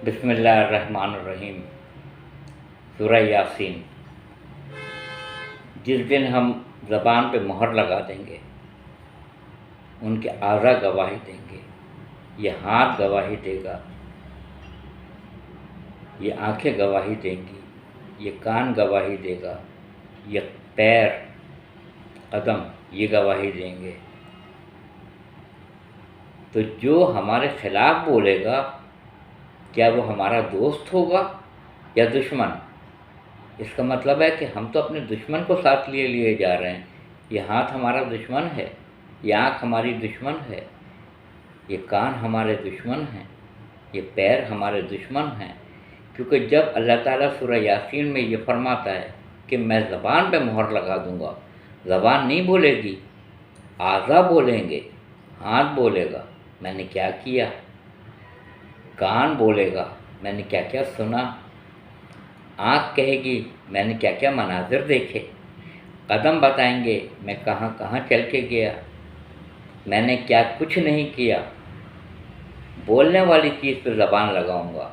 بسم اللہ الرحمن الرحیم۔ سورہ یاسین۔ جس دن ہم زبان پہ مہر لگا دیں گے، ان کے اعضاء گواہی دیں گے، یہ ہاتھ گواہی دے گا، یہ آنکھیں گواہی دیں گی، یہ کان گواہی دے گا، یہ پیر قدم یہ گواہی دیں گے۔ تو جو ہمارے خلاف بولے گا، کیا وہ ہمارا دوست ہوگا یا دشمن؟ اس کا مطلب ہے کہ ہم تو اپنے دشمن کو ساتھ لیے جا رہے ہیں۔ یہ ہاتھ ہمارا دشمن ہے، یہ آنکھ ہماری دشمن ہے، یہ کان ہمارے دشمن ہیں، یہ پیر ہمارے دشمن ہیں۔ کیونکہ جب اللہ تعالیٰ سورہ یاسین میں یہ فرماتا ہے کہ میں زبان پہ مہر لگا دوں گا، زبان نہیں بولے گی، اعضاء بولیں گے، ہاتھ بولے گا میں نے کیا کیا، کان بولے گا میں نے کیا کیا سنا، آنکھ کہے گی میں نے کیا کیا مناظر دیکھے، قدم بتائیں گے میں کہاں کہاں چل کے گیا، میں نے کیا کچھ نہیں کیا۔ بولنے والی چیز پہ زبان لگاؤں گا،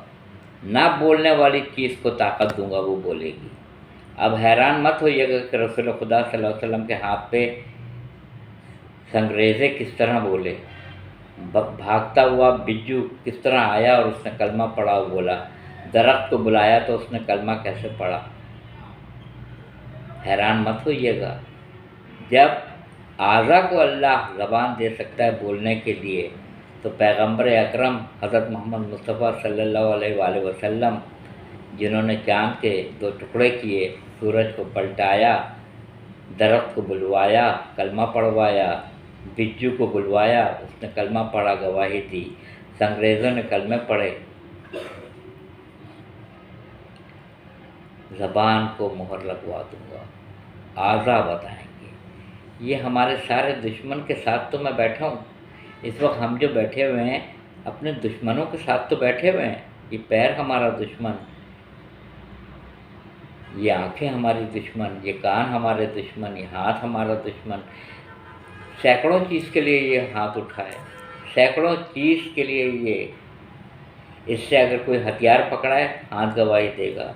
نہ بولنے والی چیز کو طاقت دوں گا، وہ بولے گی۔ اب حیران مت ہوئیے گا کہ رسول خدا صلی اللہ علیہ وسلم کے ہاتھ پہ سنگریزے کس طرح بولے، بھاگتا ہوا بجو کس طرح آیا اور اس نے کلمہ پڑھا اور بولا، درخت کو بلایا تو اس نے کلمہ کیسے پڑھا۔ حیران مت ہوئیے گا۔ جب اعضاء کو اللہ زبان دے سکتا ہے بولنے کے لیے، تو پیغمبر اکرم حضرت محمد مصطفیٰ صلی اللہ علیہ وآلہ وسلم، جنہوں نے چاند کے 2 ٹکڑے کیے، سورج کو پلٹایا، درخت کو بلوایا، کلمہ پڑھوایا، بجو کو بلوایا، اس نے کلمہ پڑھا، گواہی دی، سنگریزوں نے کلمے پڑھے۔ زبان کو مہر لگوا دوں گا، اعضاء بتائیں گے۔ یہ ہمارے سارے دشمن کے ساتھ تو میں بیٹھا ہوں۔ اس وقت ہم جو بیٹھے ہوئے ہیں اپنے دشمنوں کے ساتھ تو بیٹھے ہوئے ہیں۔ یہ پیر ہمارا دشمن، یہ آنکھیں ہماری دشمن، یہ کان ہمارے دشمن، یہ ہاتھ ہمارا دشمن۔ سینکڑوں چیز کے لیے یہ ہاتھ اٹھائے، سینکڑوں چیز کے لیے اس سے اگر کوئی ہتھیار پکڑا ہے، ہاتھ گواہی دے گا۔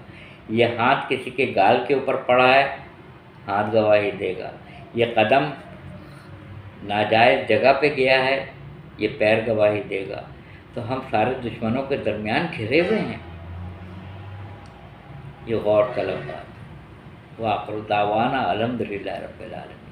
یہ ہاتھ کسی کے گال کے اوپر پڑا ہے، ہاتھ گواہی دے گا۔ یہ قدم ناجائز جگہ پہ گیا ہے، یہ پیر گواہی دے گا۔ تو ہم سارے دشمنوں کے درمیان گھرے ہوئے ہیں۔ یہ غور طلب بات۔ وآخر دعوانا الحمدللہ رب العالمین۔